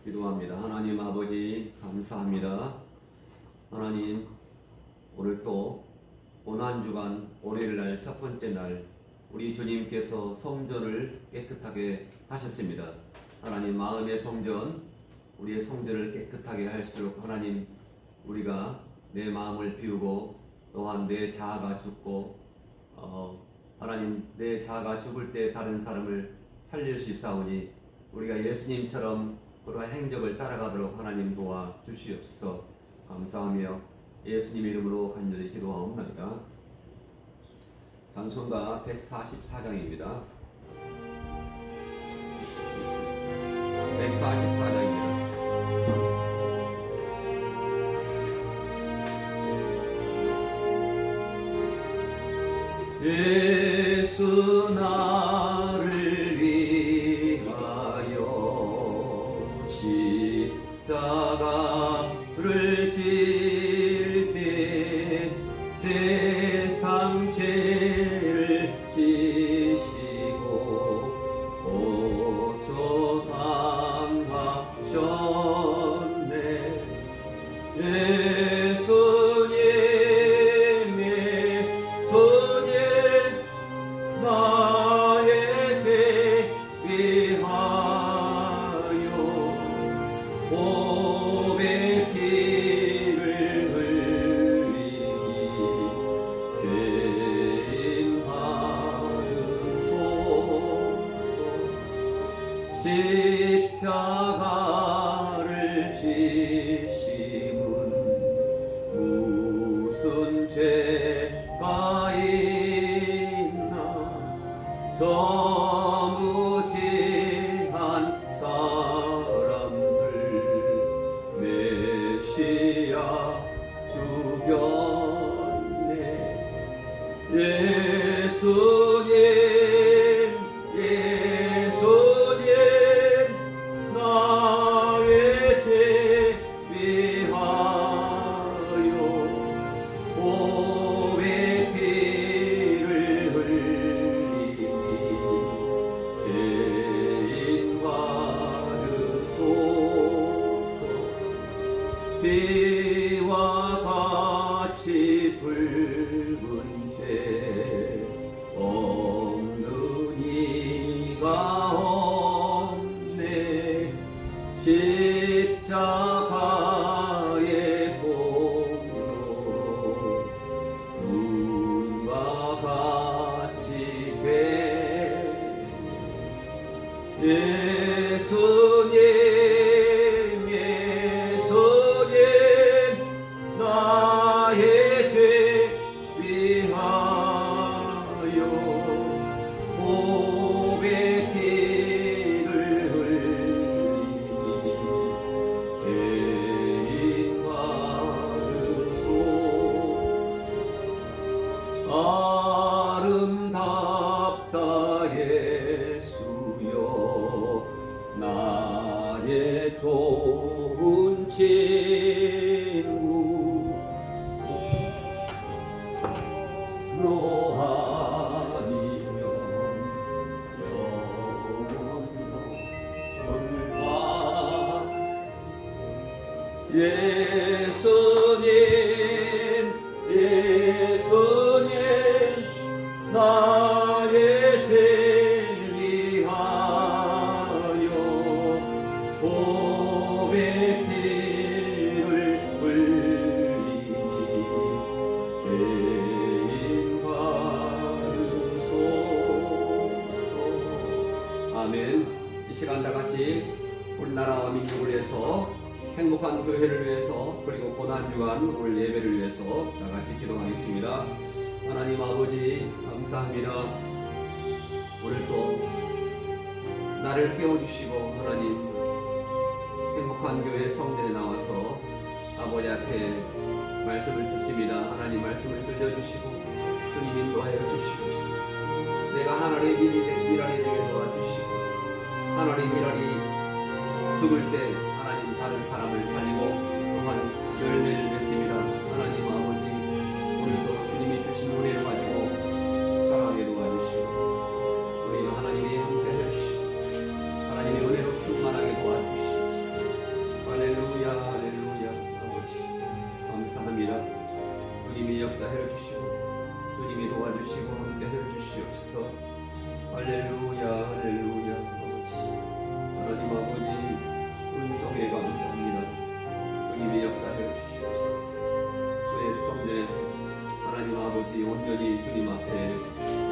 기도합니다. 하나님 아버지 감사합니다. 하나님 오늘 또 고난주간 월요일날 첫 번째 날 우리 주님께서 성전을 깨끗하게 하셨습니다. 하나님 마음의 성전, 우리의 성전을 깨끗하게 할수록 하나님 우리가 내 마음을 비우고 또한 내 자아가 죽고 하나님 내 자아가 죽을 때 다른 사람을 살릴 수 있사오니 우리가 예수님처럼 그러한 행적을 따라가도록 하나님 도와 주시옵소서. 감사하며 예수님 이름으로 간절히 기도하옵나이다. 찬송가 144장입니다. 144장입니다. 예수 나를 위하여 십자가를 질 때 세상 죄를 지시고 보초 당하셨네. 나의 죄 위하여 고백기를 흘리니 죄인 받으소서. 십자가를 지심은 무슨 죄가 저 무지한 사람들 메시아 죽였네. 예수님 나의 죄 위하여 고백기를 흘리니 죄인 받으소서. 비와 같이 붉은 죄 없는 이가 없네. 십자가의 공로로 눈과 같이 되 예수님 나의 죄 위하여 고백기를 흘리니 죄인 받으소서. 아름답다 예수여 나의 좋은 친구 너 아니면 영원로 불과 예수님 나의 죄 위하여 고백기를 흘리니 죄인 받으소서. 아멘. 이 시간 다같이 우리나라와 민족을 위해서 행복한 교회를 위해서 그리고 고난주간 오늘 예배를 위해서 다같이 기도하겠습니다. 하나님 아버지 감사합니다. 오늘도 나를 깨워주시고 하나님 행복한 교회 성전에 나와서 아버지 앞에 말씀을 듣습니다. 하나님 말씀을 들려주시고 주님 인도하여 주시옵소서. 내가 하나님의 미랄이 되게 도와주시고 하나님 미랄이 죽을 때 하나님 다른 사람을 살리고 또한 열매를 맺습니다. 하나님 아버지 오늘도 주님이 주신 은혜를 가지고 살아가게 도와주시고 우리는 하나님이 함께 해주시고 하나님의 은혜로 충만하게 도와주시고 올려드립니다. 주님이 역사해 주시고 주님이 도와주시고 함께해 주시옵소서. 할렐루야 할렐루야. 아버지 하나님 아버지 은총에 감사합니다. 주님이 역사해 주시옵소서. 주의 성전에서 하나님 아버지 온전히 주님 앞에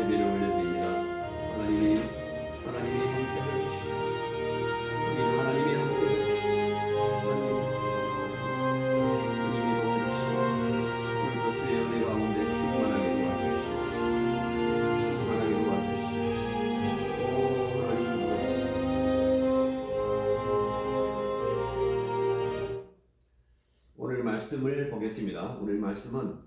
예배를 올려드립니다. 하나님이 함께해 주시옵소서. 우리 하나님이 함께해 주시옵소서. 하나님 감사합니다. 주님이 도와주시고 우리도 주의 은혜 가운데 충만하게 도와주시옵소서. 충만하게 도와주시옵소서. 오 하나님 도와주시옵소서. 오늘 말씀을 보겠습니다. 오늘 말씀은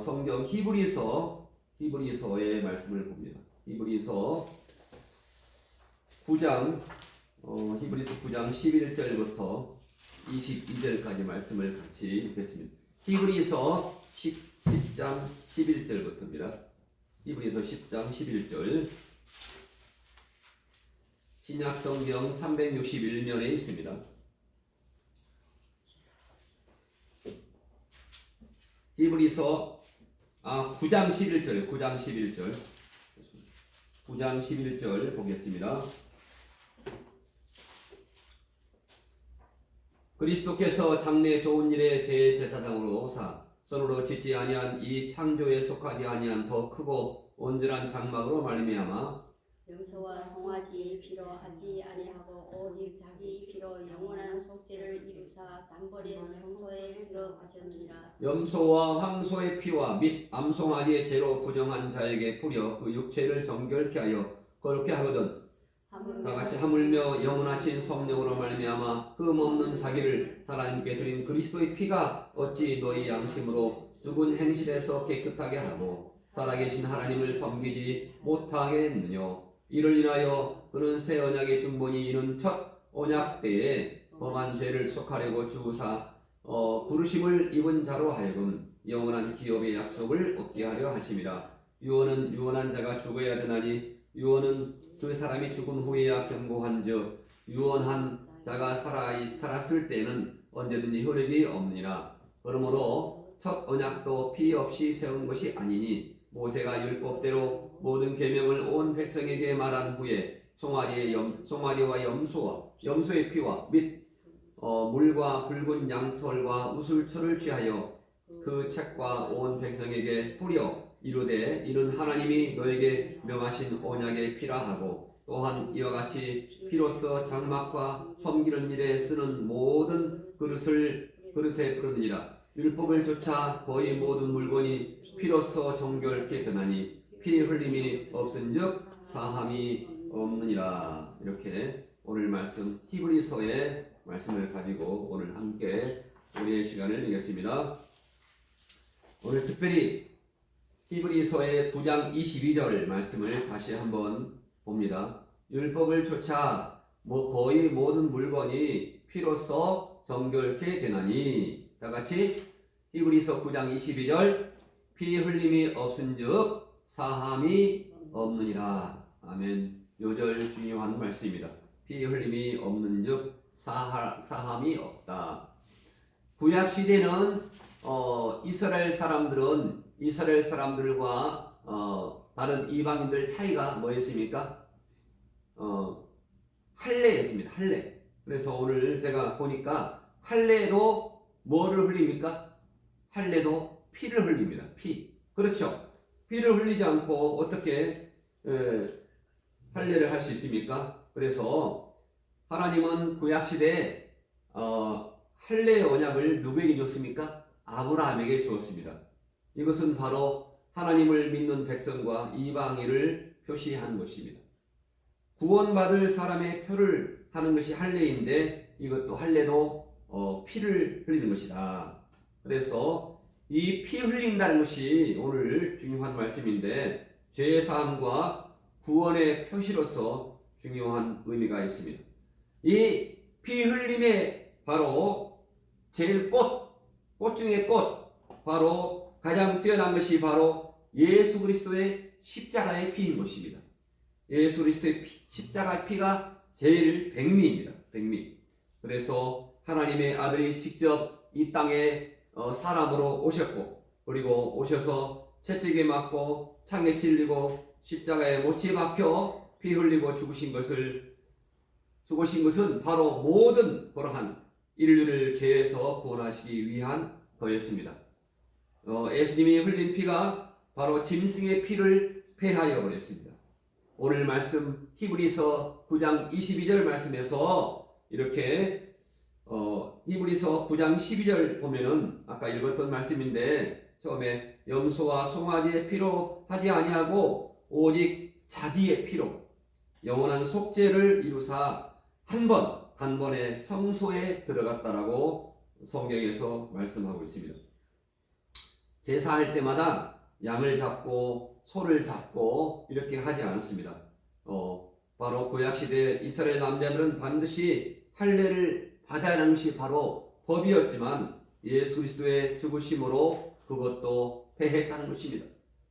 성경 히브리서의 말씀을 봅니다. 히브리서 9장 11절부터 22절까지 말씀을 같이 읽겠습니다. 히브리서 10장 11절부터입니다. 히브리서 10장 11절. 신약 성경 361면에 있습니다. 히브리서 9장 11절 9장 11절 보겠습니다. 그리스도께서 장래 좋은 일의 대제사장으로 오사 손으로 짓지 아니한 이 창조에 속하지 아니한 더 크고 온전한 장막으로 말미암아 염소와 송아지 피로 하지 아니하고 오직 자기 피로 영원한 속죄를 이루사 단번에 성소에 들어가셨느니라. 염소와 황소의 피와 및 암송아지의 죄로 부정한 자에게 뿌려 그 육체를 정결케 하여 거룩게 하거든 다같이 하물며 영원하신 성령으로 말미암아 흠없는 자기를 하나님께 드린 그리스도의 피가 어찌 너희 양심으로 죽은 행실에서 깨끗하게 하고 살아계신 하나님을 섬기지 못하겠느냐. 이를 인하여 그는 새 언약의 중본이 이룬 첫 언약 때에 범한 죄를 속하려고 주사 부르심을 입은 자로 하여금 영원한 기업의 약속을 얻게 하려 하심이라. 유언은 유언한 자가 죽어야 되나니 유언은 그 사람이 죽은 후에야 경고한즉 유언한 자가 살았을 때는 언제든지 효력이 없느니라. 그러므로 첫 언약도 피 없이 세운 것이 아니니 모세가 율법대로 모든 계명을 온 백성에게 말한 후에 송아지와 염소의 피와 및 물과 붉은 양털과 우슬초를 취하여 그 책과 온 백성에게 뿌려 이르되 이는 하나님이 너에게 명하신 언약의 피라 하고 또한 이와 같이 피로써 장막과 섬기는 일에 쓰는 모든 그릇에 뿌르느니라. 율법을 좇아 거의 모든 물건이 피로써 정결케 되나니 피 흘림이 없은즉 사함이 없느니라. 이렇게 오늘 말씀 히브리서의 말씀을 가지고 오늘 함께 우리의 시간을 내겠습니다. 오늘 특별히 히브리서의 9장 22절 말씀을 다시 한번 봅니다. 율법을 좇아 거의 모든 물건이 피로써 정결케 되나니 다같이 히브리서 9장 22절 피 흘림이 없은즉 사함이 없느니라. 아멘. 요절 중요한 말씀입니다. 피 흘림이 없는즉 사함이 없다. 구약 시대는 이스라엘 사람들과 다른 이방인들 차이가 뭐였습니까? 할례였습니다. 할례. 그래서 오늘 제가 보니까 할례도 뭐를 흘립니까? 할례도 피를 흘립니다. 피. 그렇죠. 피를 흘리지 않고 어떻게 할례를 할 수 있습니까? 그래서 하나님은 구약시대에 할례의 언약을 누구에게 줬습니까? 아브라함에게 주었습니다. 이것은 바로 하나님을 믿는 백성과 이방인을 표시한 것입니다. 구원받을 사람의 표를 하는 것이 할례인데 이것도 할례도 피를 흘리는 것이다. 그래서 이 피 흘린다는 것이 오늘 중요한 말씀인데 죄 사함과 구원의 표시로서 중요한 의미가 있습니다. 이 피 흘림의 바로 제일 꽃 중의 꽃, 바로 가장 뛰어난 것이 바로 예수 그리스도의 십자가의 피인 것입니다. 예수 그리스도의 십자가의 피가 제일 백미입니다. 백미. 그래서 하나님의 아들이 직접 이 땅에 사람으로 오셨고, 그리고 오셔서 채찍에 맞고 창에 찔리고 십자가에 못이 박혀 피 흘리고 죽으신 것은 바로 모든 그러한 인류를 죄에서 구원하시기 위한 거였습니다. 예수님이 흘린 피가 바로 짐승의 피를 패하여 버렸습니다. 오늘 말씀 히브리서 9장 22절 말씀에서 이렇게 히브리서 9장 12절 보면은 아까 읽었던 말씀인데, 처음에 염소와 송아지의 피로 하지 아니하고 오직 자기의 피로 영원한 속죄를 이루사 한 번 단번에 성소에 들어갔다라고 성경에서 말씀하고 있습니다. 제사할 때마다 양을 잡고 소를 잡고 이렇게 하지 않았습니다. 바로 구약시대 이스라엘 남자들은 반드시 할례를 받아야 하는 것이 바로 법이었지만 예수 그리스도의 죽으심으로 그것도 패했다는 것입니다.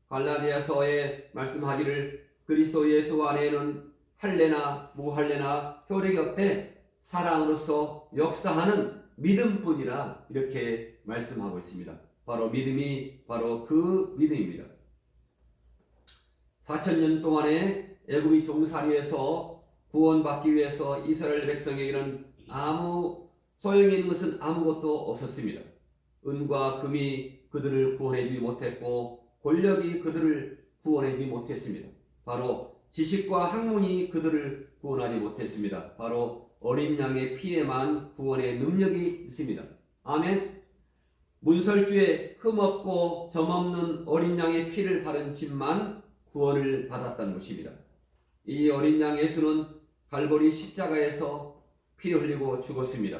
갈라디아서에 말씀하기를 그리스도 예수 안에는 할례나 무할례나 효력이 없되 사랑으로서 역사하는 믿음뿐이라 이렇게 말씀하고 있습니다. 바로 믿음이 바로 그 믿음입니다. 4,000년 동안의 애굽의 종살이에서 구원받기 위해서 이스라엘 백성에게는 아무 소용이 있는 것은 아무것도 없었습니다. 은과 금이 그들을 구원하지 못했고 권력이 그들을 구원하지 못했습니다. 바로 지식과 학문이 그들을 구원하지 못했습니다. 바로 어린 양의 피에만 구원의 능력이 있습니다. 아멘. 문설주에 흠없고 점없는 어린 양의 피를 바른 집만 구원을 받았다는 것입니다. 이 어린 양 예수는 갈보리 십자가에서 피 흘리고 죽었습니다.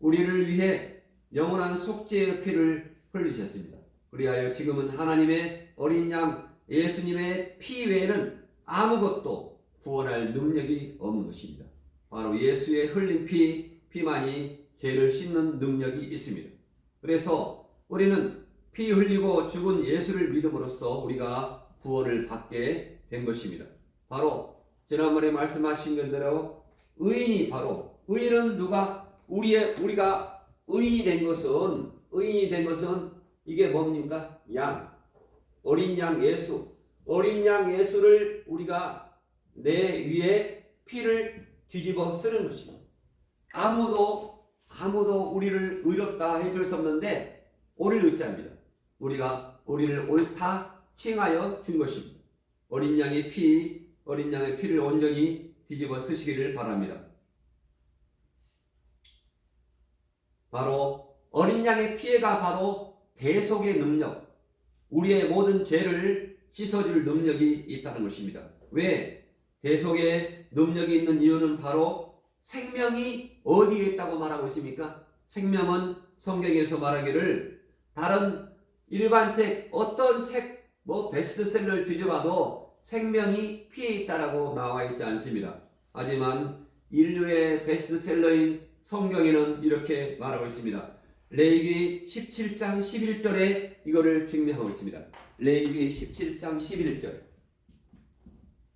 우리를 위해 영원한 속죄의 피를 흘리셨습니다. 그리하여 지금은 하나님의 어린 양 예수님의 피 외에는 아무것도 구원할 능력이 없는 것입니다. 바로 예수의 흘린 피만이 죄를 씻는 능력이 있습니다. 그래서 우리는 피 흘리고 죽은 예수를 믿음으로써 우리가 구원을 받게 된 것입니다. 바로 지난번에 말씀하신 대로 의인은 누가 우리가 의인이 된 것은 이게 뭡니까? 어린 양 예수를 우리가 내 위에 피를 뒤집어 쓰는 것입니다. 아무도 우리를 의롭다 해줄 수 없는데 우리를 의지합니다. 우리를 옳다 칭하여 준 것입니다. 어린 양의 피를 온전히 뒤집어 쓰시기를 바랍니다. 바로 어린 양의 피해가 바로 대속의 능력, 우리의 모든 죄를 씻어줄 능력이 있다는 것입니다. 왜 대속의 능력이 있는 이유는 바로 생명이 어디에 있다고 말하고 있습니까? 생명은 성경에서 말하기를 다른 일반 책, 어떤 책, 베스트셀러를 뒤져봐도 생명이 피에 있다라고 나와 있지 않습니다. 하지만 인류의 베스트셀러인 성경에는 이렇게 말하고 있습니다. 레위기 17장 11절에 이거를 증명하고 있습니다. 레위기 17장 11절.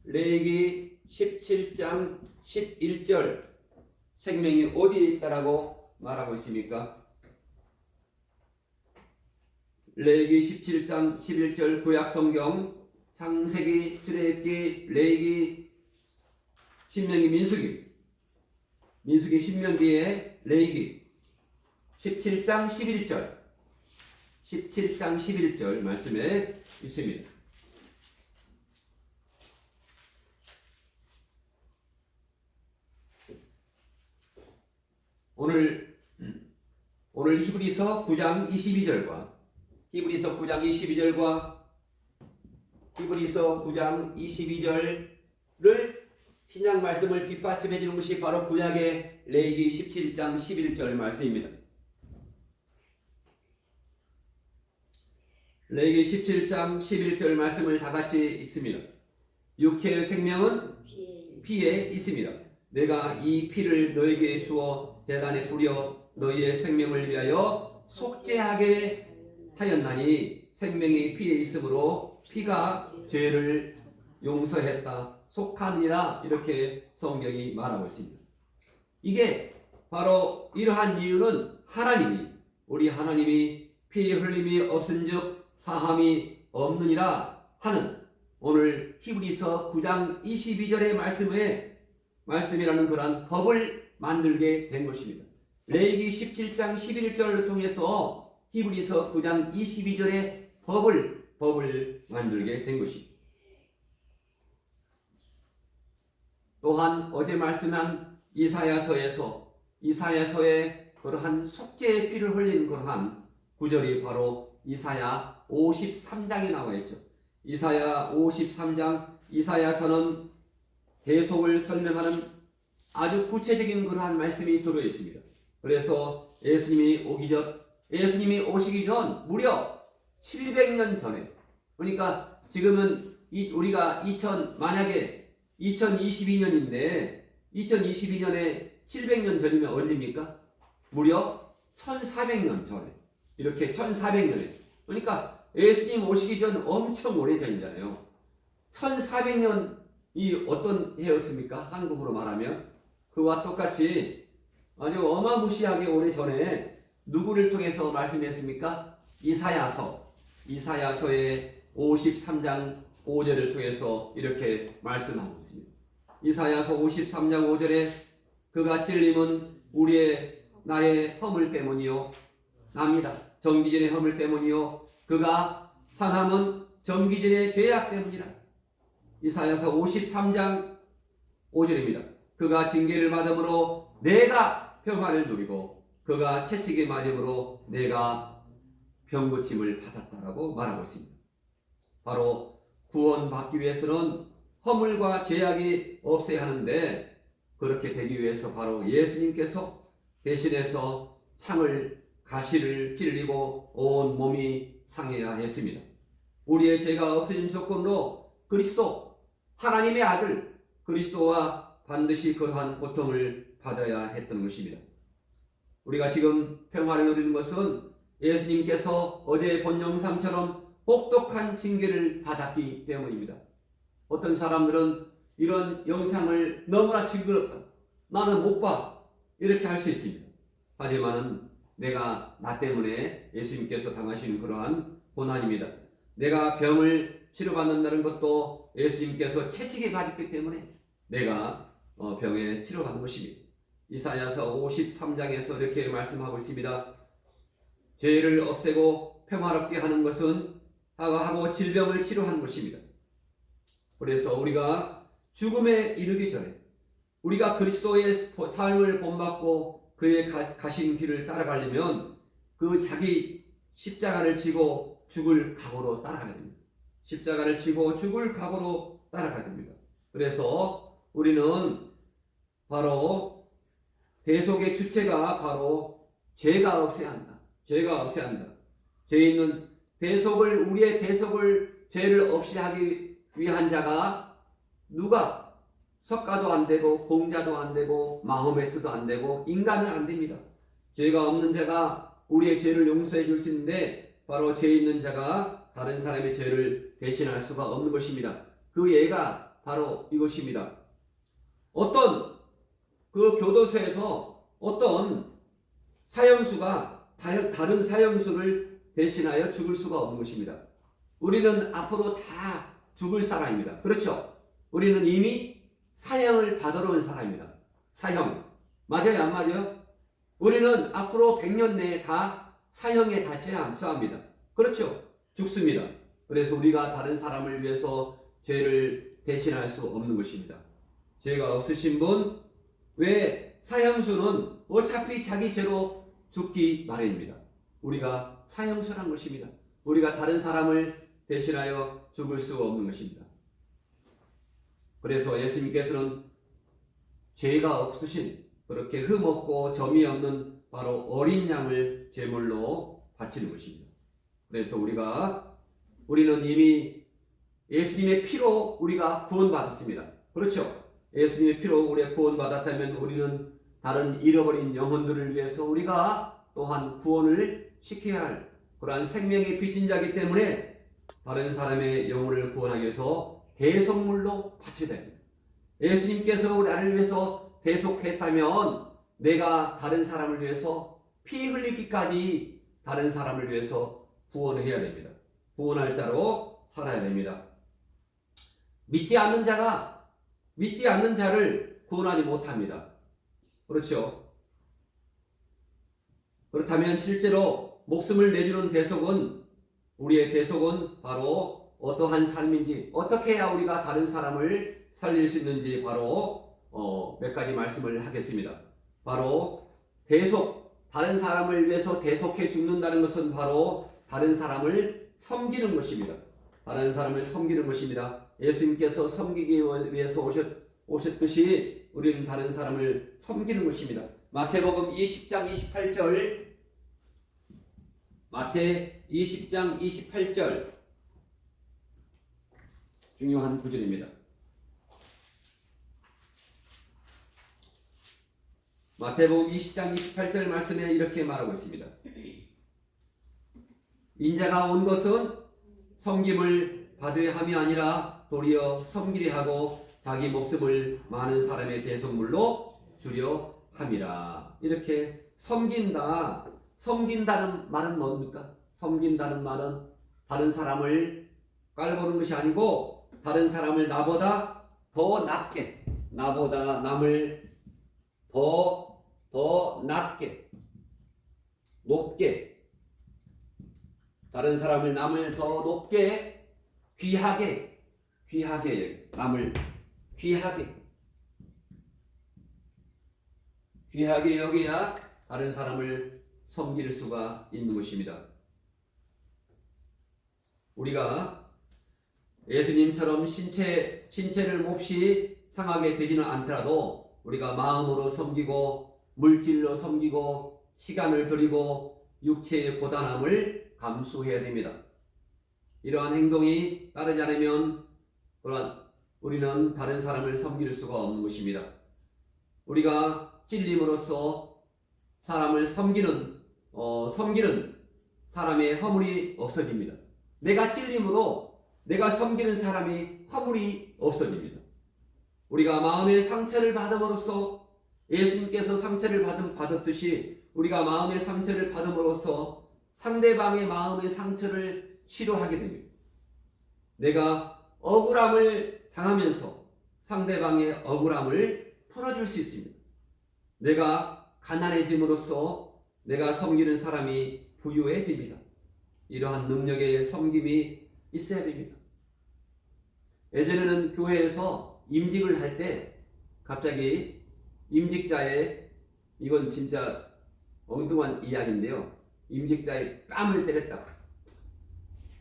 레위기 17장 11절. 생명이 어디에 있다라고 말하고 있습니까? 레위기 17장 11절 구약성경, 창세기, 출애굽기, 레위기, 신명기, 민수기, 신명기의 레위기 17장 11절 말씀에 있습니다. 오늘 히브리서 9장 22절과 히브리서 9장 22절을 신약 말씀을 뒷받침해 주는 것이 바로 구약의 레위기 17장 11절 말씀입니다. 레위기 17장 11절 말씀을 다 같이 읽습니다. 육체의 생명은 피에 있습니다. 내가 이 피를 너에게 주어 제단에 뿌려 너희의 생명을 위하여 속죄하게 하였나니 생명이 피에 있으므로 피가 죄를 용서했다 속하니라 이렇게 성경이 말하고 있습니다. 이게 바로 이러한 이유는 우리 하나님이 피 흘림이 없은즉 사함이 없느니라 하는 오늘 히브리서 9장 22절의 말씀이라는 그러한 법을 만들게 된 것입니다. 레위기 17장 11절을 통해서 히브리서 9장 22절의 법을 만들게 된 것입니다. 또한 어제 말씀한 이사야서의 그러한 속죄의 피를 흘린 그러한 구절이 바로 이사야 53장에 나와 있죠. 이사야 53장, 이사야서는 대속을 설명하는 아주 구체적인 그러한 말씀이 들어 있습니다. 그래서 예수님이 오시기 전 무려 700년 전에, 그러니까 지금은 우리가 만약에 2022년인데 2022년에 700년 전이면 언제입니까? 무려 1400년 전에, 이렇게 1400년에, 그러니까 예수님 오시기 전 엄청 오래전이잖아요. 1400년이 어떤 해였습니까? 한국으로 말하면 그와 똑같이 아주 어마무시하게 오래전에 누구를 통해서 말씀했습니까? 이사야서의 53장 5절을 통해서 이렇게 말씀하고 있습니다. 이사야서 53장 5절에 그가 찔림은 나의 허물 때문이요, 납니다. 정기전의 허물 때문이요, 그가 상함은 정기전의 죄악 때문이라. 이사야서 53장 5절입니다. 그가 징계를 받음으로 내가 평화를 누리고 그가 채찍에 맞음으로 내가 병고침을 받았다라고 말하고 있습니다. 바로 구원받기 위해서는 허물과 죄악이 없어야 하는데, 그렇게 되기 위해서 바로 예수님께서 대신해서 가시를 찔리고 온 몸이 상해야 했습니다. 우리의 죄가 없어진 조건으로 그리스도, 하나님의 아들 그리스도와 반드시 그러한 고통을 받아야 했던 것입니다. 우리가 지금 평화를 누리는 것은 예수님께서 어제 본 영상처럼 혹독한 징계를 받았기 때문입니다. 어떤 사람들은 이런 영상을 너무나 징그럽다, 나는 못 봐, 이렇게 할 수 있습니다. 하지만 나 때문에 예수님께서 당하시는 그러한 고난입니다. 내가 병을 치료받는다는 것도 예수님께서 채찍에 맞았기 때문에 내가 병에 치료받는 것입니다. 이사야서 53장에서 이렇게 말씀하고 있습니다. 죄를 없애고 평화롭게 하는 것은 하고 질병을 치료하는 것입니다. 그래서 우리가 죽음에 이르기 전에 우리가 그리스도의 삶을 본받고 그의 가신 길을 따라가려면 그 자기 십자가를 지고 죽을 각오로 따라가야 됩니다. 십자가를 지고 죽을 각오로 따라가야 됩니다. 그래서 우리는 바로 대속의 주체가 바로 죄가 없어야 한다. 죄가 없어야 한다. 죄 있는 우리의 대속을, 죄를 없이 하기 위한 자가 누가? 석가도 안 되고 공자도 안 되고 마호메트도 안 되고 인간은 안 됩니다. 죄가 없는 자가 우리의 죄를 용서해 줄 수 있는데, 바로 죄 있는 자가 다른 사람의 죄를 대신할 수가 없는 것입니다. 그 예가 바로 이것입니다. 어떤 그 교도소에서 어떤 사형수가 다른 사형수를 대신하여 죽을 수가 없는 것입니다. 우리는 앞으로 다 죽을 사람입니다. 그렇죠? 우리는 이미 사형을 받으러 온 사람입니다. 사형. 맞아요? 안 맞아요? 우리는 앞으로 100년 내에 다 사형에 다 처합니다. 그렇죠? 죽습니다. 그래서 우리가 다른 사람을 위해서 죄를 대신할 수 없는 것입니다. 죄가 없으신 분, 왜 사형수는 어차피 자기 죄로 죽기 마련입니다. 우리가 사형수란 것입니다. 우리가 다른 사람을 대신하여 죽을 수가 없는 것입니다. 그래서 예수님께서는 죄가 없으신, 그렇게 흠 없고 점이 없는 바로 어린 양을 제물로 바치는 것입니다. 그래서 우리는 이미 예수님의 피로 우리가 구원받았습니다. 그렇죠? 예수님의 피로 우리가 구원받았다면 우리는 다른 잃어버린 영혼들을 위해서 우리가 또한 구원을 시켜야 할 그러한 생명의 빚진 자이기 때문에 다른 사람의 영혼을 구원하기 위해서 대속물로 바쳐야 됩니다. 예수님께서 나를 위해서 대속했다면 내가 다른 사람을 위해서 피 흘리기까지 다른 사람을 위해서 구원해야 됩니다. 구원할 자로 살아야 됩니다. 믿지 않는 자를 구원하지 못합니다. 그렇죠? 그렇다면 실제로 목숨을 내주는 대속은, 우리의 대속은 바로 어떠한 삶인지, 어떻게 해야 우리가 다른 사람을 살릴 수 있는지 바로 몇 가지 말씀을 하겠습니다. 바로 대속, 다른 사람을 위해서 대속해 죽는다는 것은 바로 다른 사람을 섬기는 것입니다. 다른 사람을 섬기는 것입니다. 예수님께서 섬기기 위해서 오셨듯이 우리는 다른 사람을 섬기는 것입니다. 마태복음 20장 28절, 마태 20장 28절, 중요한 구절입니다. 마태복음 20장 28절 말씀에 이렇게 말하고 있습니다. 인자가 온 것은 섬김을 받으려 함이 아니라 도리어 섬기려 하고 자기 목숨을 많은 사람의 대속물로 주려 함이라. 이렇게 섬긴다는 말은 뭡니까? 섬긴다는 말은 다른 사람을 깔보는 것이 아니고 다른 사람을 나보다 더 낮게, 나보다 남을 더 낮게, 높게, 다른 사람을 남을 더 높게, 귀하게, 남을 귀하게 여겨야 다른 사람을 섬길 수가 있는 것입니다. 우리가 예수님처럼 신체를 몹시 상하게 되지는 않더라도 우리가 마음으로 섬기고 물질로 섬기고 시간을 들이고 육체의 고단함을 감수해야 됩니다. 이러한 행동이 따르지 않으면 우리는 다른 사람을 섬길 수가 없는 것입니다. 우리가 찔림으로써 사람을 섬기는 사람의 화물이 없어집니다. 내가 찔림으로 내가 섬기는 사람이 화물이 없어집니다. 우리가 마음의 상처를 받음으로써 예수님께서 상처를 받았듯이 우리가 마음의 상처를 받음으로써 상대방의 마음의 상처를 치료하게 됩니다. 내가 억울함을 당하면서 상대방의 억울함을 풀어줄 수 있습니다. 내가 가난해짐으로써 내가 섬기는 사람이 부유해집니다. 이러한 능력의 섬김이 있어야 됩니다. 예전에는 교회에서 임직을 할 때 갑자기 임직자의, 이건 진짜 엉뚱한 이야기인데요, 임직자의 뺨을 때렸다고.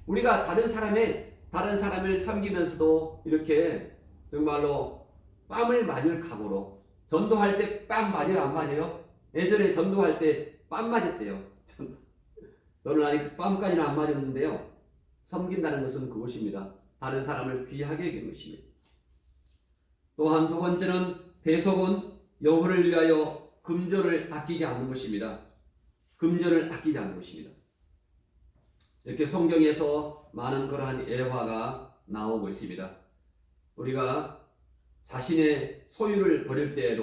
우리가 다른 사람을 섬기면서도 이렇게 정말로 뺨을 맞을 각오로, 전도할 때 뺨 맞아요, 안 맞아요? 예전에 전도할 때 뺨 맞았대요. 저는 아직 그 뺨까지는 안 맞았는데요, 섬긴다는 것은 그것입니다. 다른 사람을 귀하게 여기는 것입니다. 또한 두 번째는 대속은 영혼을 위하여 금전을 아끼지 않는 것입니다. 금전을 아끼지 않는 것입니다. 이렇게 성경에서 많은 그러한 예화가 나오고 있습니다. 우리가 자신의 소유를 버릴 때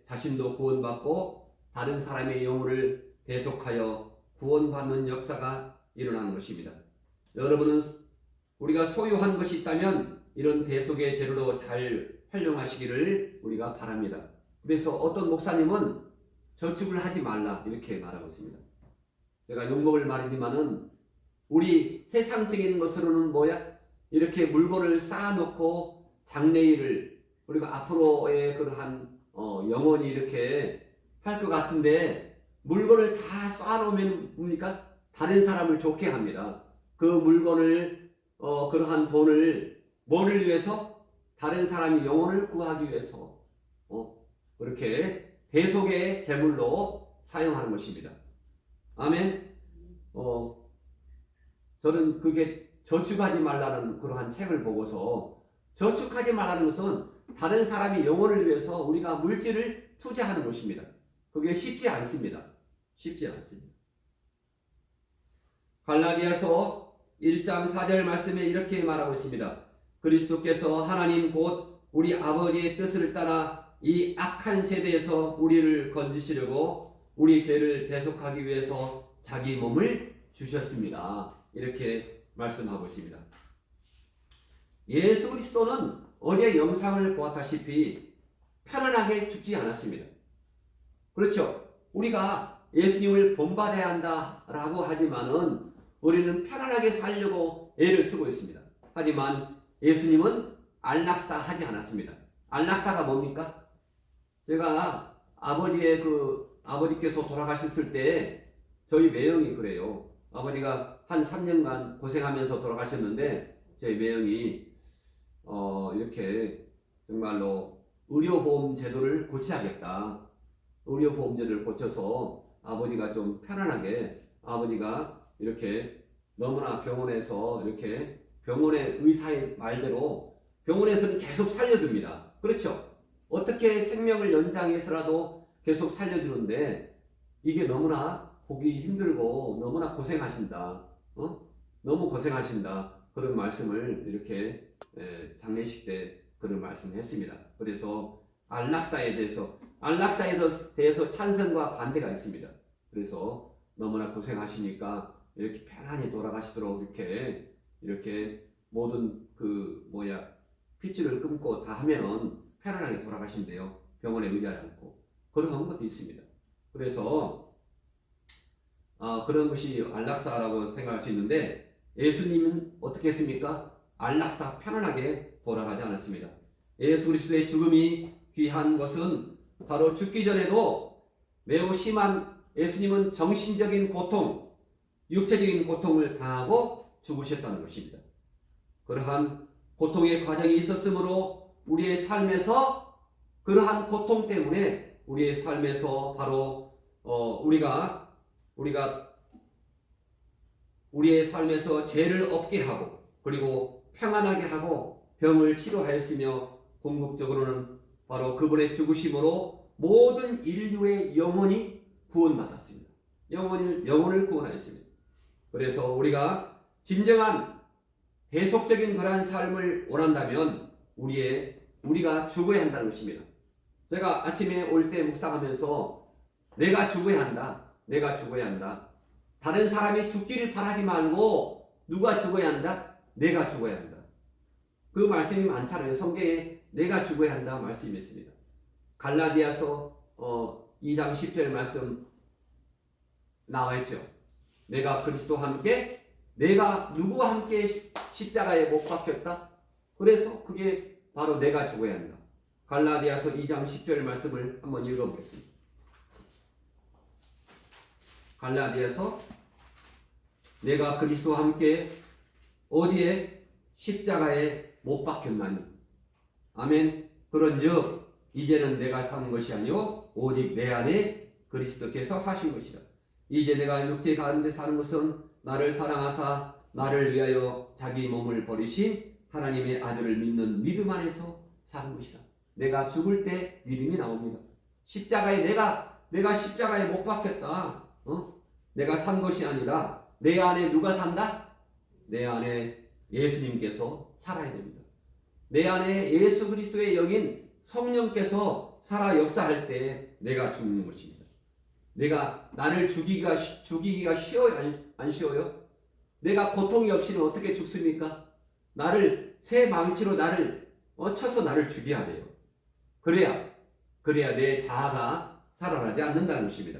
자신도 구원받고 다른 사람의 영혼을 대속하여 구원받는 역사가 일어나는 것입니다. 여러분은 우리가 소유한 것이 있다면 이런 대속의 재료로 잘 활용하시기를 우리가 바랍니다. 그래서 어떤 목사님은 저축을 하지 말라 이렇게 말하고 있습니다. 제가 욕먹을 말이지만은 우리 세상적인 것으로는 이렇게 물건을 쌓아놓고 장래일을 우리가 앞으로의 그러한 영원히 이렇게 할 것 같은데, 물건을 다 쌓아놓으면 뭡니까? 다른 사람을 좋게 합니다. 그 물건을 그러한 돈을 뭐를 위해서? 다른 사람이 영혼을 구하기 위해서 그렇게 대속의 제물로 사용하는 것입니다. 아멘. 저는 그게 저축하지 말라는 그러한 책을 보고서, 저축하지 말라는 것은 다른 사람의 영혼을 위해서 우리가 물질을 투자하는 것입니다. 그게 쉽지 않습니다. 갈라디아서 1장 4절 말씀에 이렇게 말하고 있습니다. 그리스도께서 하나님 곧 우리 아버지의 뜻을 따라 이 악한 세대에서 우리를 건지시려고 우리 죄를 대속하기 위해서 자기 몸을 주셨습니다. 이렇게 말씀하고 있습니다. 예수 그리스도는 어제 영상을 보았다시피 편안하게 죽지 않았습니다. 그렇죠? 우리가 예수님을 본받아야 한다라고 하지만은 우리는 편안하게 살려고 애를 쓰고 있습니다. 하지만 예수님은 안락사 하지 않았습니다. 안락사가 뭡니까? 제가 아버지께서 돌아가셨을 때 저희 매형이 그래요. 아버지가 한 3년간 고생하면서 돌아가셨는데 저희 매형이 이렇게 정말로 의료보험 제도를 고쳐야겠다. 의료보험제도를 고쳐서 아버지가 좀 편안하게 아버지가 이렇게 너무나 병원에서 이렇게 병원의 의사의 말대로 병원에서는 계속 살려줍니다. 그렇죠? 어떻게 생명을 연장해서라도 계속 살려주는데 이게 너무나 보기 힘들고 너무나 고생하신다. 너무 고생하신다. 그런 말씀을 이렇게 장례식 때 그런 말씀했습니다. 그래서 안락사에 대해서 찬성과 반대가 있습니다. 그래서 너무나 고생하시니까 이렇게 편안히 돌아가시도록 이렇게 모든 핏줄을 끊고 다 하면은 편안하게 돌아가신대요. 병원에 의지하지 않고. 그런 것도 있습니다. 그래서 그런 것이 안락사라고 생각할 수 있는데 예수님은 어떻게 했습니까? 안락사 편안하게 돌아가지 않았습니다. 예수 그리스도의 죽음이 귀한 것은 바로 죽기 전에도 매우 심한 예수님은 정신적인 고통, 육체적인 고통을 당하고 죽으셨다는 것입니다. 그러한 고통의 과정이 있었으므로 우리의 삶에서 그러한 고통 때문에 우리의 삶에서 바로 우리가 우리의 삶에서 죄를 없게 하고 그리고 평안하게 하고 병을 치료하였으며 궁극적으로는 바로 그분의 죽으심으로 모든 인류의 영혼이 구원받았습니다. 영혼을 구원하였습니다. 그래서 우리가 진정한 대속적인 그러한 삶을 원한다면 우리가 죽어야 한다는 것입니다. 제가 아침에 올 때 묵상하면서 내가 죽어야 한다. 내가 죽어야 한다. 다른 사람이 죽기를 바라지 말고 누가 죽어야 한다? 내가 죽어야 한다. 그 말씀이 많잖아요. 성경에 내가 죽어야 한다 말씀이 있습니다. 갈라디아서 2장 10절 말씀 나와 있죠. 내가 그리스도와 함께 내가 누구와 함께 십자가에 못 박혔다? 그래서 그게 바로 내가 죽어야 한다. 갈라디아서 2장 10절 말씀을 한번 읽어보겠습니다. 갈라디아서 내가 그리스도와 함께 어디에? 십자가에 못 박혔나니. 아멘. 그런즉 이제는 내가 사는 것이 아니요 오직 내 안에 그리스도께서 사신 것이라. 이제 내가 육체 가운데 사는 것은 나를 사랑하사 나를 위하여 자기 몸을 버리신 하나님의 아들을 믿는 믿음 안에서 사는 것이라. 내가 죽을 때 믿음이 나옵니다. 십자가에 내가 십자가에 못 박혔다. 내가 산 것이 아니라 내 안에 누가 산다? 내 안에 예수님께서 살아야 됩니다. 내 안에 예수 그리스도의 영인 성령께서 살아 역사할 때 내가 죽는 것입니다. 나를 죽이기가 쉬워요? 안 쉬워요? 내가 고통이 없이는 어떻게 죽습니까? 새 망치로 나를 쳐서 나를 죽여야 돼요. 그래야 내 자아가 살아나지 않는다는 것입니다.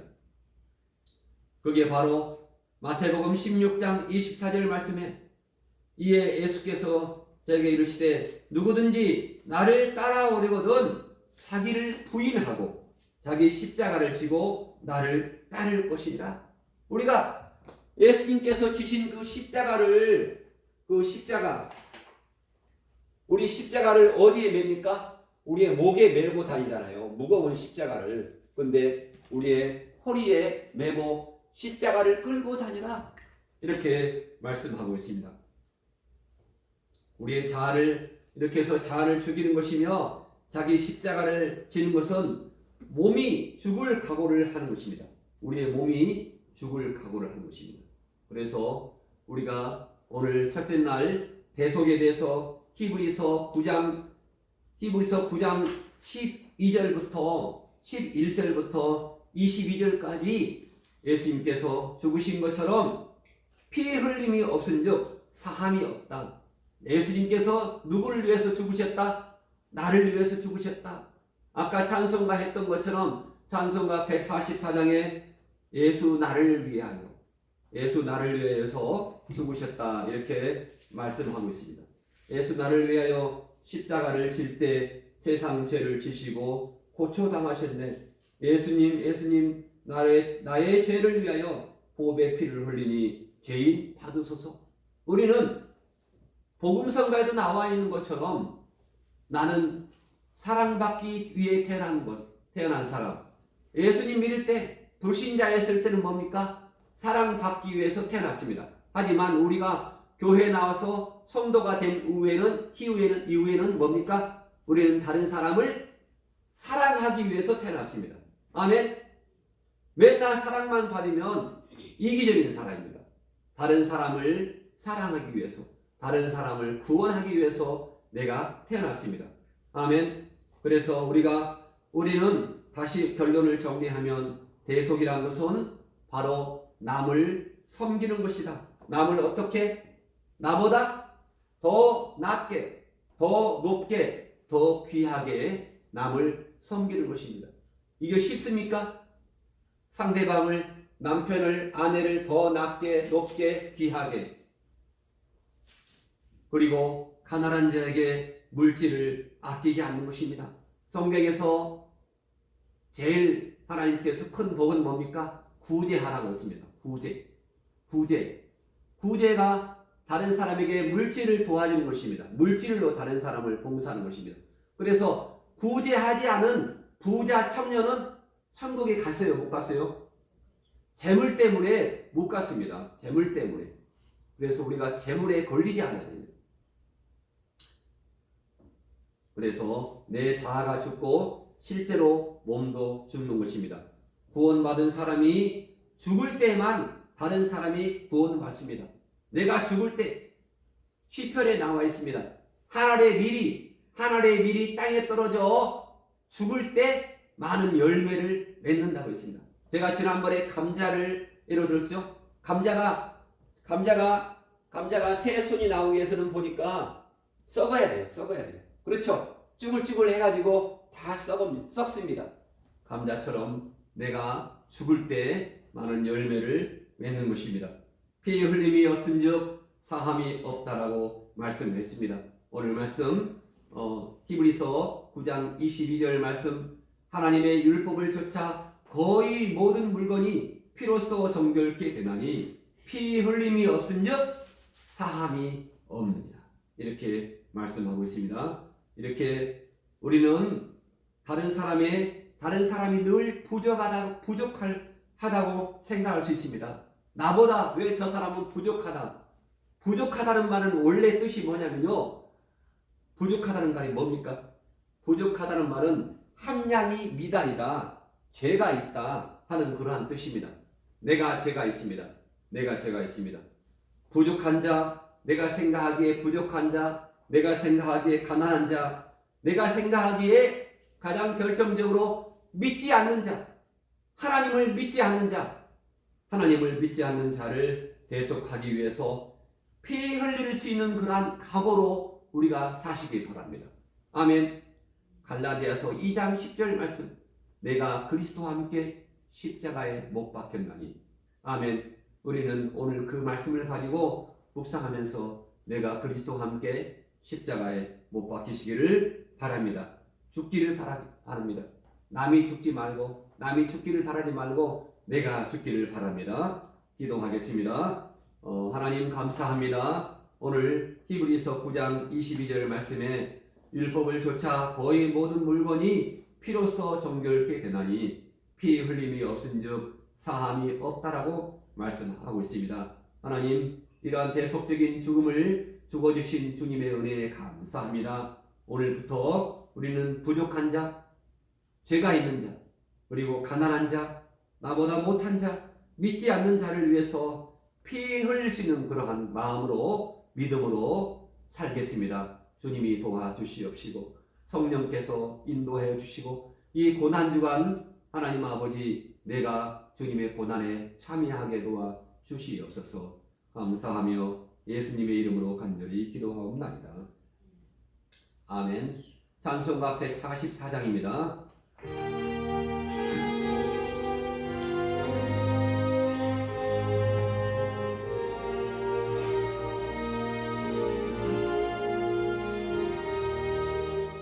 그게 바로 마태복음 16장 24절 말씀에 이에 예수께서 저에게 이르시되 누구든지 나를 따라오려거든 자기를 부인하고 자기 십자가를 지고 나를 따를 것이니라. 우리가 예수님께서 지신 그 우리 십자가를 어디에 맵니까? 우리의 목에 메고 다니잖아요. 무거운 십자가를. 근데 우리의 허리에 메고 십자가를 끌고 다니라. 이렇게 말씀하고 있습니다. 우리의 자아를 이렇게 해서 자아를 죽이는 것이며 자기 십자가를 지는 것은 몸이 죽을 각오를 하는 것입니다. 우리의 몸이 죽을 각오를 하는 것입니다. 그래서 우리가 오늘 첫째 날 대속에 대해서 히브리서 9장 12절부터 11절부터 22절까지 예수님께서 죽으신 것처럼 피 흘림이 없은즉 사함이 없다. 예수님께서 누구를 위해서 죽으셨다? 나를 위해서 죽으셨다. 아까 찬송가 했던 것처럼 찬송가 144장에 예수 나를 위하여, 예수 나를 위해서 죽으셨다, 이렇게 말씀하고 있습니다. 예수 나를 위하여 십자가를 질 때 세상 죄를 지시고 고초당하셨네. 예수님 나의 죄를 위하여 보배 피를 흘리니 죄인 받으소서. 우리는 복음성가에도 나와 있는 것처럼 나는 사랑받기 위해 태어난 사람. 예수님 믿을 때, 불신자였을 때는 뭡니까? 사랑받기 위해서 태어났습니다. 하지만 우리가 교회에 나와서 성도가 된 이후에는 뭡니까? 우리는 다른 사람을 사랑하기 위해서 태어났습니다. 아멘. 맨날 사랑만 받으면 이기적인 사람입니다. 다른 사람을 사랑하기 위해서, 다른 사람을 구원하기 위해서 내가 태어났습니다. 아멘. 그래서 우리는 다시 결론을 정리하면 대속이라는 것은 바로 남을 섬기는 것이다. 남을 어떻게? 나보다 더 낫게, 더 높게, 더 귀하게 남을 섬기는 것입니다. 이게 쉽습니까? 상대방을, 남편을, 아내를 더 낫게, 높게, 귀하게, 그리고 가난한 자에게 물질을 아끼게 하는 것입니다. 성경에서 제일 하나님께서 큰 복은 뭡니까? 구제하라고 했습니다. 구제가 다른 사람에게 물질을 도와주는 것입니다. 물질로 다른 사람을 봉사하는 것입니다. 그래서 구제하지 않은 부자 청년은 천국에 갔어요? 못 갔어요? 재물 때문에 못 갔습니다. 재물 때문에. 그래서 우리가 재물에 걸리지 않아야 됩니다. 그래서 내 자아가 죽고 실제로 몸도 죽는 것입니다. 구원받은 사람이 죽을 때만 다른 사람이 구원받습니다. 내가 죽을 때 시편에 나와 있습니다. 하늘의 밀이 땅에 떨어져 죽을 때 많은 열매를 맺는다고 했습니다. 제가 지난번에 감자를 예로 들었죠. 감자가 새 손이 나오기 위해서는 보니까 썩어야 돼요. 그렇죠. 쭈글쭈글 해가지고 다 썩습니다. 감자처럼 내가 죽을 때 많은 열매를 맺는 것입니다. 피 흘림이 없은즉 사함이 없다라고 말씀했습니다. 오늘 말씀 히브리서 9장 22절 말씀, 하나님의 율법을 좇아 거의 모든 물건이 피로써 정결케 되나니 피 흘림이 없은즉 사함이 없느니라, 이렇게 말씀하고 있습니다. 이렇게 우리는 다른 사람이 늘 부족하다고 생각할 수 있습니다. 나보다 왜 저 사람은 부족하다. 부족하다는 말은 원래 뜻이 뭐냐면요, 부족하다는 말이 뭡니까? 부족하다는 말은 함량이 미달이다, 죄가 있다 하는 그러한 뜻입니다. 내가 죄가 있습니다. 부족한 자, 내가 생각하기에 부족한 자, 내가 생각하기에 가난한 자, 내가 생각하기에 가장 결정적으로 믿지 않는 자, 하나님을 믿지 않는 자를 대속하기 위해서 피 흘릴 수 있는 그러한 각오로 우리가 사시기 바랍니다. 아멘. 갈라디아서 2장 10절 말씀, 내가 그리스도와 함께 십자가에 못 박혔나니. 아멘. 우리는 오늘 그 말씀을 가지고 묵상하면서 내가 그리스도와 함께 십자가에 못 박히시기를 바랍니다. 죽기를 바랍니다. 남이 죽기를 바라지 말고 내가 죽기를 바랍니다. 기도하겠습니다. 하나님 감사합니다. 오늘 히브리서 9장 22절 말씀에 율법을 좇아 거의 모든 물건이 피로써 정결케 되나니 피 흘림이 없은즉 사함이 없다라고 말씀하고 있습니다. 하나님, 이러한 대속적인 죽음을 죽어주신 주님의 은혜에 감사합니다. 오늘부터 우리는 부족한 자, 죄가 있는 자, 그리고 가난한 자, 나보다 못한 자, 믿지 않는 자를 위해서 피 흘릴 수 있는 그러한 마음으로, 믿음으로 살겠습니다. 주님이 도와주시옵시고 성령께서 인도해 주시고 이 고난주간 하나님 아버지, 내가 주님의 고난에 참여하게 도와 주시옵소서. 감사하며 예수님의 이름으로 간절히 기도하옵나이다. 아멘. 찬송가 144장입니다.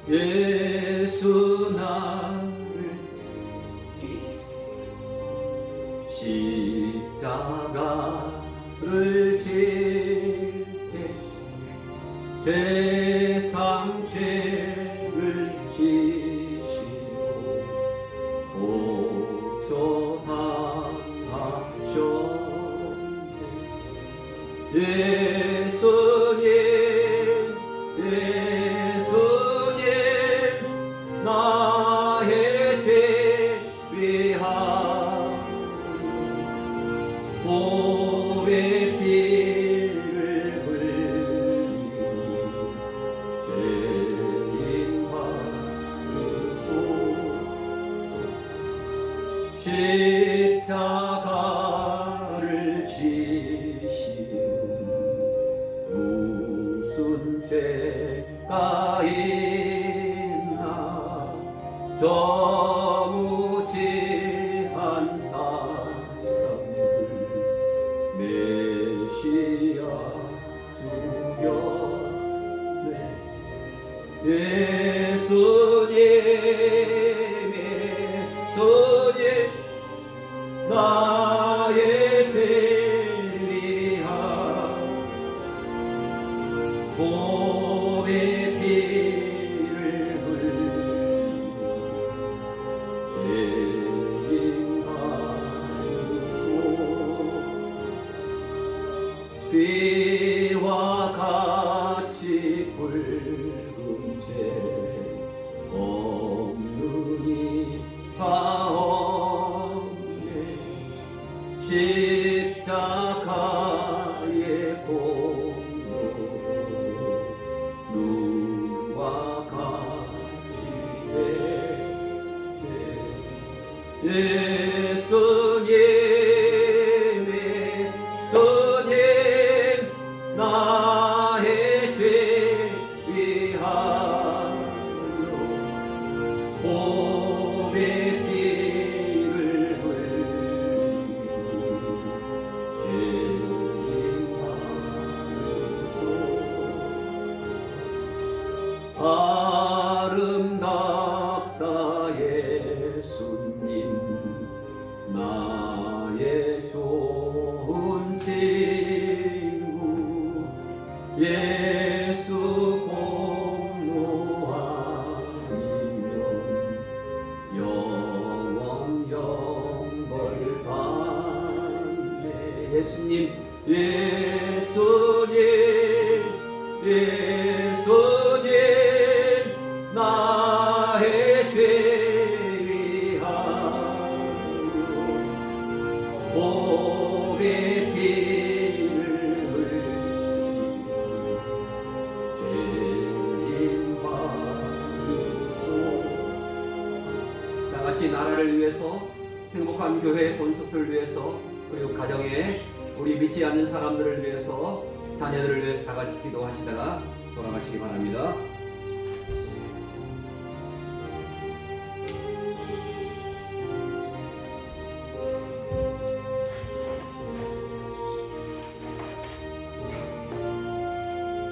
예수 나를 십자가를 지게 세상 죄를 지시고 고초당하셨네. 예수님 나의 죄 위하여 보배 피를 흘리고 죄인 받으소서. 십자가를 지시는 무슨 죄가 있나 저 무지한 사람들 메시아 죽였네. 예수님 나의 죄 위하여 보배 피를 흘리소. 죄인 받으소서. 비와 같이 붉은 죄 없느니 다 없네. 십자가의 공로 눈과 같이 되네. 예수님 나의 죄 위하여 보배 피를 흘리고 죄인 받으소서. 아름답다 예수님 나의 좋은 친구. 예수 공로 아니면 영원 영벌 받네. 예수님 나의 죄 위하여 보배 피를 흘리고 죄인 받으소서. 다같이 나라를 위해서, 행복한 교회 본석들을 위해서, 그리고 가정에 우리 믿지 않는 사람들을 위해서, 자녀들을 위해서 다같이 기도하시다가 돌아가시기 바랍니다.